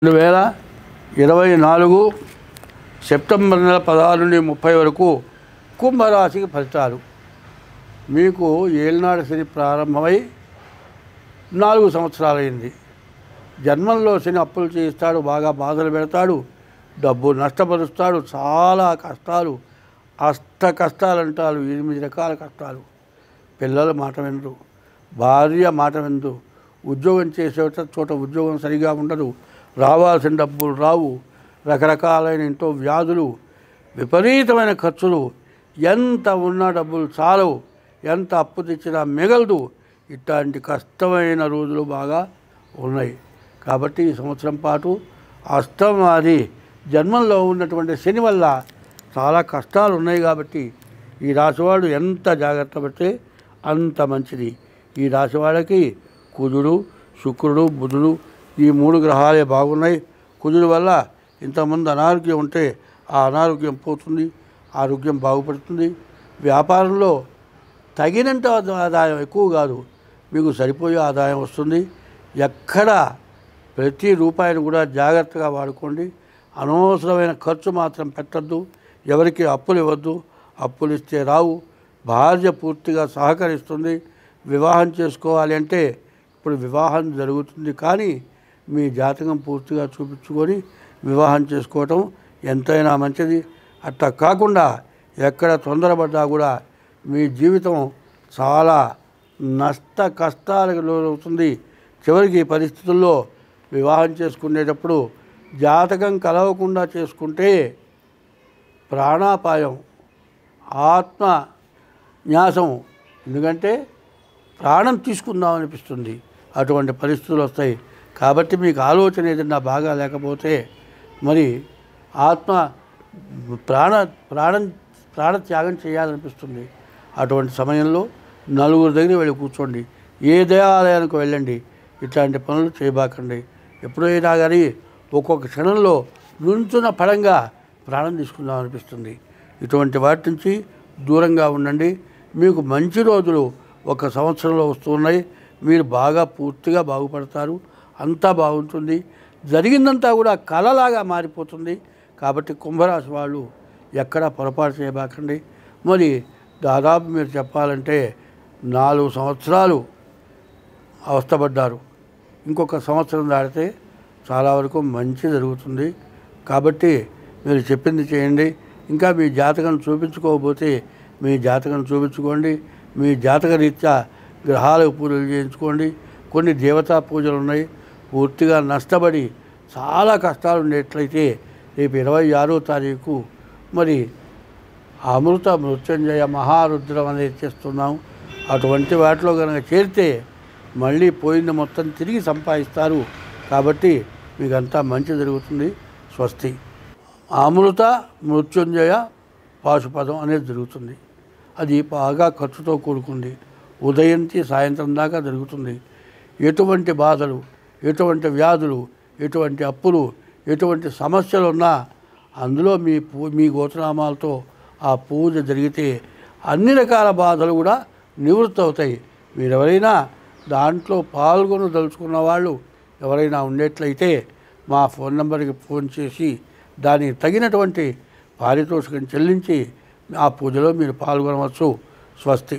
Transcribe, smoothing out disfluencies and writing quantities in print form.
2024 September నెల 16 నుండి 30 వరకు కుంభరాశికి ఫలితాలు. మీకు ఏలినాడు శని ప్రారంభమై 4 సంవత్సరాలైంది. జన్మంలో శని అప్పులు చేయిస్తాడు, బాగా బాధలు పెడతాడు, డబ్బు నష్టపరుస్తాడు, చాలా కష్టాలు, అష్ట కష్టాలు అంటారు, 8 రకాల కష్టాలు. పిల్లల మాట వినరు, భార్య మాట వినరు, ఉద్యోగం చేసే చోట ఉద్యోగం సరిగా ఉండదు, రావాల్సిన డబ్బులు రావు, రకరకాలైన ఇంట్లో వ్యాధులు, విపరీతమైన ఖర్చులు, ఎంత ఉన్నా డబ్బులు చాలవు, ఎంత అప్పు తెచ్చినా మిగలదు. ఇట్లాంటి కష్టమైన రోజులు బాగా ఉన్నాయి. కాబట్టి ఈ సంవత్సరం పాటు అష్టమాది జన్మంలో ఉన్నటువంటి శని వల్ల చాలా కష్టాలు ఉన్నాయి. కాబట్టి ఈ రాశివాడు ఎంత జాగ్రత్త పడితే అంత మంచిది. ఈ రాశి వాళ్ళకి కుజుడు, శుక్రుడు, బుధుడు ఈ 3 గ్రహాలే బాగున్నాయి. కుజుడు వల్ల ఇంతమంది అనారోగ్యం ఉంటే ఆ అనారోగ్యం పోతుంది, ఆరోగ్యం బాగుపడుతుంది. వ్యాపారంలో తగినంత ఆదాయం ఎక్కువ కాదు, మీకు సరిపోయే ఆదాయం వస్తుంది. ఎక్కడ ప్రతి రూపాయిని కూడా జాగ్రత్తగా వాడుకోండి. అనవసరమైన ఖర్చు మాత్రం పెట్టద్దు. ఎవరికి అప్పులు ఇవ్వద్దు, అప్పులు ఇస్తే రావు. భార్య పూర్తిగా సహకరిస్తుంది. వివాహం చేసుకోవాలి అంటే ఇప్పుడు వివాహం జరుగుతుంది, కానీ మీ జాతకం పూర్తిగా చూపించుకొని వివాహం చేసుకోవటం ఎంతైనా మంచిది. అట్లా కాకుండా ఎక్కడ తొందరపడ్డా కూడా మీ జీవితం చాలా నష్ట కష్టాలకు లోనవుతుంది. చివరికి ఈ పరిస్థితుల్లో వివాహం చేసుకునేటప్పుడు జాతకం కలవకుండా చేసుకుంటే ప్రాణాపాయం, ఆత్మ న్యాసం, ఎందుకంటే ప్రాణం తీసుకుందాం అనిపిస్తుంది. అటువంటి పరిస్థితులు వస్తాయి. కాబట్టి మీకు ఆలోచన ఏదన్నా బాగా లేకపోతే మరి ఆత్మ ప్రాణత్యాగం చేయాలనిపిస్తుంది. అటువంటి సమయంలో నలుగురు దగ్గర వెళ్ళి కూర్చోండి, ఏ దేవాలయానికి వెళ్ళండి, ఇట్లాంటి పనులు చేయబాకండి. ఎప్పుడైనా కానీ ఒక్కొక్క క్షణంలో నుంచున్న పడంగా ప్రాణం తీసుకుందాం అనిపిస్తుంది. ఇటువంటి వాటి నుంచి దూరంగా ఉండండి. మీకు మంచి రోజులు ఒక సంవత్సరంలో వస్తున్నాయి. మీరు బాగా పూర్తిగా బాగుపడతారు. అంతా బాగుంటుంది. జరిగిందంతా కూడా కలలాగా మారిపోతుంది. కాబట్టి కుంభరాశి వాళ్ళు ఎక్కడా పొరపాటు చేయబాకండి. మరి దాదాపు మీరు చెప్పాలంటే 4 సంవత్సరాలు అవస్థపడ్డారు. ఇంకొక సంవత్సరం దాటితే చాలా వరకు మంచి జరుగుతుంది. కాబట్టి మీరు చెప్పింది చేయండి. ఇంకా మీ జాతకం చూపించుకోకపోతే మీ జాతకం చూపించుకోండి. మీ జాతక రీత్యా గ్రహాలకు పూజలు చేయించుకోండి. కొన్ని దేవతా పూజలు ఉన్నాయి. పూర్తిగా నష్టపడి చాలా కష్టాలు ఉండేట్లయితే రేపు 26వ తారీఖు మరి అమృత మృత్యుంజయ మహారుద్రం అనేది చేస్తున్నాం. అటువంటి వాటిలో కనుక చేరితే మళ్ళీ పోయింది మొత్తం తిరిగి సంపాదిస్తారు. కాబట్టి మీకంతా మంచి జరుగుతుంది. స్వస్తి. అమృత మృత్యుంజయ పాశుపదం అనేది జరుగుతుంది. అది బాగా ఖర్చుతో కూడుకుంది. ఉదయం నుంచి సాయంత్రం దాకా జరుగుతుంది. ఎటువంటి బాధలు, ఎటువంటి వ్యాధులు, ఎటువంటి అప్పులు, ఎటువంటి సమస్యలు ఉన్నా అందులో మీ గోత్రనామాలతో ఆ పూజ జరిగితే అన్ని రకాల బాధలు కూడా నివృత్తి అవుతాయి. మీరెవరైనా దాంట్లో పాల్గొనదలుచుకున్న వాళ్ళు ఎవరైనా ఉండేట్లయితే మా ఫోన్ నెంబర్కి ఫోన్ చేసి దానికి తగినటువంటి పారితోషికం చెల్లించి ఆ పూజలో మీరు పాల్గొనవచ్చు. స్వస్తి.